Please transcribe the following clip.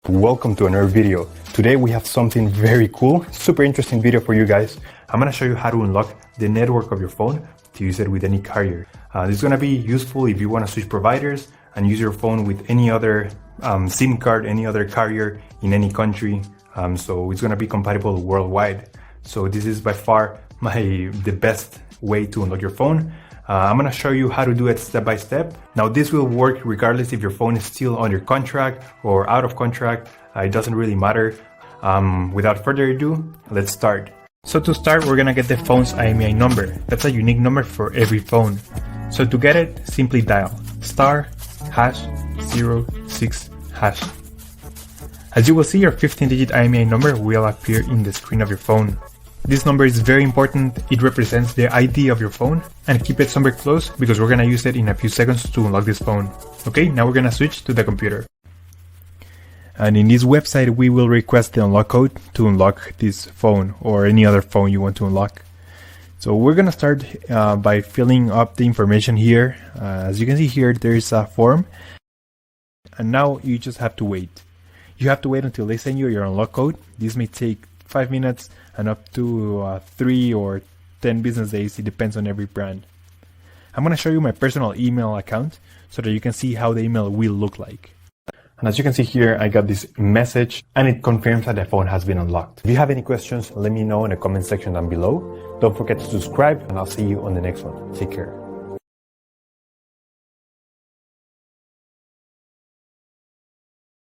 Welcome to another video. Today we have something very cool, super interesting video for you guys. I'm gonna show you how to unlock the network of your phone to use it with any carrier. This is gonna be useful if you wanna switch providers and use your phone with any other SIM card, any other carrier in any country. So it's gonna be compatible worldwide. So this is by far the best way to unlock your phone. I'm gonna show you how to do it step by step. Now this will work regardless if your phone is still under contract or out of contract. It doesn't really matter. Without further ado, let's start. So to start, we're gonna get the phone's IMEI number. That's a unique number for every phone. So to get it, simply dial *#06#. As you will see, your 15-digit IMEI number will appear in the screen of your phone. This number is very important. It represents the ID of your phone, and keep it somewhere close because we're gonna use it in a few seconds to unlock this phone. Okay, now we're gonna switch to the computer. And in this website, we will request the unlock code to unlock this phone or any other phone you want to unlock. So we're gonna start by filling up the information here. As you can see here, there is a form, and now you just have to wait. You have to wait until they send you your unlock code. This may take 5 minutes and up to 3 or 10 business days. It depends on every brand. I'm going to show you my personal email account so that you can see how the email will look like. And as you can see here, I got this message and it confirms that the phone has been unlocked. If you have any questions, let me know in the comment section down below. Don't forget to subscribe and I'll see you on the next one. Take care.